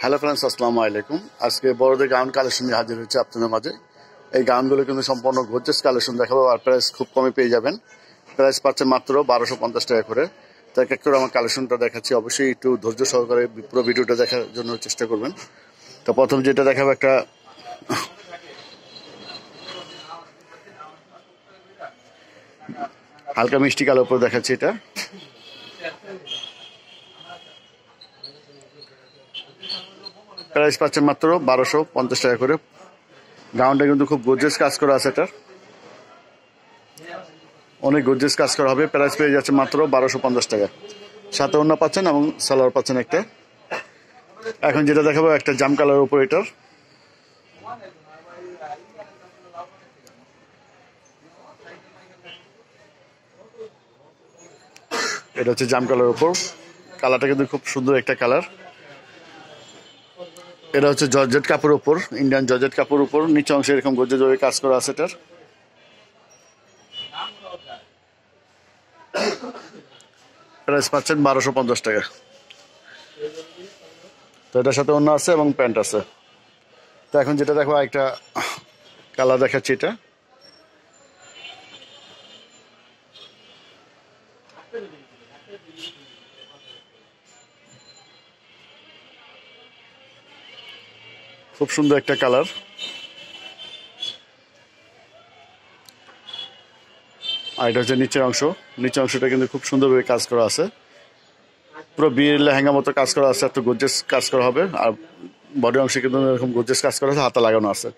Hello friends, আসসালামু আলাইকুম। আজকে বড়দের গাউন কালেকশন নিয়ে হাজির হচ্ছে আপনাদের মাঝে। এই গাউনগুলো কিন্তু সম্পূর্ণ গর্জিয়াস কালেকশন দেখাবো, আর প্রাইস খুব কমে পেয়ে যাবেন। প্রাইস পাচ্ছেন মাত্র 1250 টাকা করে। তো এক এক করে আমার কালেকশনটা দেখাচ্ছি, অবশ্যই একটু ধৈর্য সহকারে পুরো ভিডিওটা দেখার জন্য চেষ্টা করবেন। তো প্রথম যেটা দেখাবো, একটা হালকা মিষ্টি কালোর উপর দেখাচ্ছি। এটা প্রাইস পাচ্ছেন মাত্র 1250 টাকা করে। গাউনটা কিন্তু খুব গর্জিয়াস কাজ করা আছে, এটা অনেক গর্জিয়াস কাজ করা হবে। প্রাইস পেয়ে যাচ্ছে মাত্র 1250 টাকা। সাথে ওড়না পাচ্ছেন এবং সালোয়ার পাচ্ছেন একটা। এখন যেটা দেখাবো, একটা জাম কালারের উপর, এটার এটা হচ্ছে জাম কালারের উপর। কালারটা কিন্তু খুব সুন্দর একটা কালার। এটা হচ্ছে জর্জেট কাপড়ের উপর, ইন্ডিয়ান জর্জেট কাপড়ের উপর, নিচে অংশে এরকম গর্জিয়াস কাজ করা আছে। এটার প্রাইস পাচ্ছেন 1250 টাকা। তো এটার সাথে ওড়না আছে এবং প্যান্ট আছে। তো এখন যেটা দেখো, একটা কালার দেখাচ্ছি। এটা খুব সুন্দর একটা কালার। আর এটা হচ্ছে নিচের অংশ। নিচের অংশটা কিন্তু খুব সুন্দরভাবে কাজ করা আছে, পুরো বিয়ের লেহেঙ্গা মতো কাজ করা আছে। একটু গর্জিয়াস কাজ করা হবে। আর বডি অংশে কিন্তু এরকম গর্জিয়াস কাজ করা আছে, হাতা লাগানো আছে।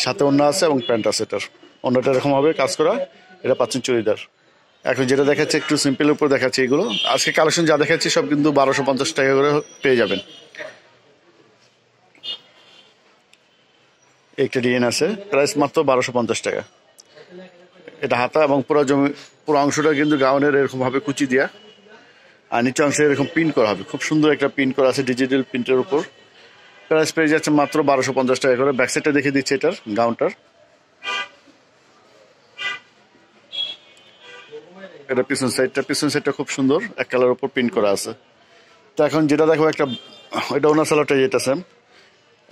সাথে ওড়না আছে এবং প্যান্ট আছে। এটার ওড়নাটা এরকম হবে কাজ করা। এটা পাচ্ছেন চুড়িদার। এখন যেটা দেখাচ্ছে, একটু সিম্পলের উপর দেখাচ্ছি। এগুলো আজকে কালেকশন যা দেখাচ্ছি সব কিন্তু 1250 টাকা করে পেয়ে যাবেন। একটা ডিজাইন আছে, প্রাইস মাত্র 1250 টাকা। এটা হাতা এবং পুরো অংশটা কিন্তু গাউনের এরকম ভাবে কুচি দিয়া, আর নিচে অংশে এরকম প্রিন্ট করা হবে। খুব সুন্দর একটা প্রিন্ট করা আছে ডিজিটাল প্রিন্টের উপর। প্রাইস পেয়ে যাচ্ছে মাত্র 1250 টাকা করে। ব্যাক সাইডটা দেখে দিচ্ছে এটার গাউনটার। এটা পিছন সাইডটা খুব সুন্দর এক কালার উপর প্রিন্ট করা আছে। তো এখন যেটা দেখো, একটা এটা ওনার সালোয়ারটা যেটা সেম।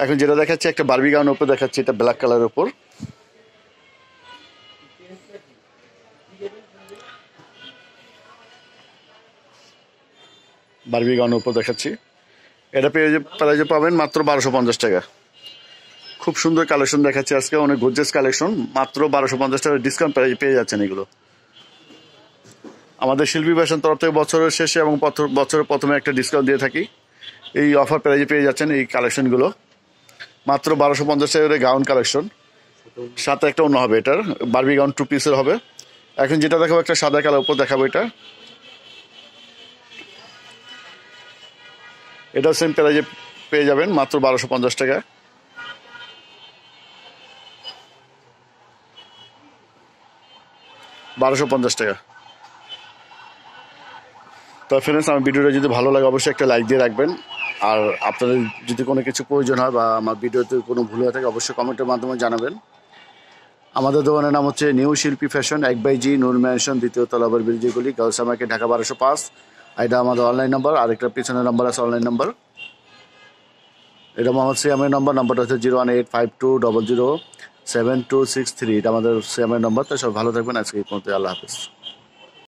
এখন যেটা দেখাচ্ছি, একটা বারবি গাউনের উপর দেখাচ্ছি। এটা ব্ল্যাক কালারের উপর। বারবি গাউনের উপর দেখাচ্ছি। এটা প্রাইজে পাবেন মাত্র 1250 টাকা। খুব সুন্দর কালেকশন দেখাচ্ছি আজকে, অনেক গর্জিয়াস কালেকশন। মাত্র 1250 টাকা ডিসকাউন্ট প্রাইজে পেয়ে যাচ্ছেন এগুলো। আমাদের শিল্পী ফ্যাশন তরফ থেকে বছরের শেষে এবং বছরের প্রথমে একটা ডিসকাউন্ট দিয়ে থাকি। এই অফার প্রাইজে পেয়ে যাচ্ছেন এই কালেকশনগুলো মাত্র 1250 টাকা করে। গাউন কালেকশন, সাথে একটা অন্য হবে। এটার বারবি গাউন 2 পিসের হবে। এখন যেটা দেখাবো, একটা সাদা কালার উপর দেখাবো। এটাও সেম প্রাইজে পেয়ে যাবেন মাত্র 1250 টাকা। টাকা। তো ফ্রেন্ডস, আমার ভিডিওটা যদি ভালো লাগে অবশ্যই একটা লাইক দিয়ে রাখবেন। আর আপনাদের যদি কোনো কিছু প্রয়োজন হয় বা আমার ভিডিওতে কোনো ভুল হয়ে থাকে, অবশ্যই কমেন্টের মাধ্যমে জানাবেন। আমাদের দোকানের নাম হচ্ছে নিউ শিল্পী ফ্যাশন, 1/G নূর ম্যানশন, 2য় তলা, ব্রিজে গলি, গাউসিয়া মার্কেট, ঢাকা 1205। এটা আমাদের অনলাইন নাম্বার। আরেকটা পিছনের নাম্বার আছে অনলাইন নাম্বার। এটা মোহাম্মদ সিয়ামের নাম্বারটা হচ্ছে 01852007263। এটা আমাদের সিয়ামের নাম্বার। তো সব ভালো থাকবেন। আজকে এই পর্যন্ত, আল্লাহ হাফিজ।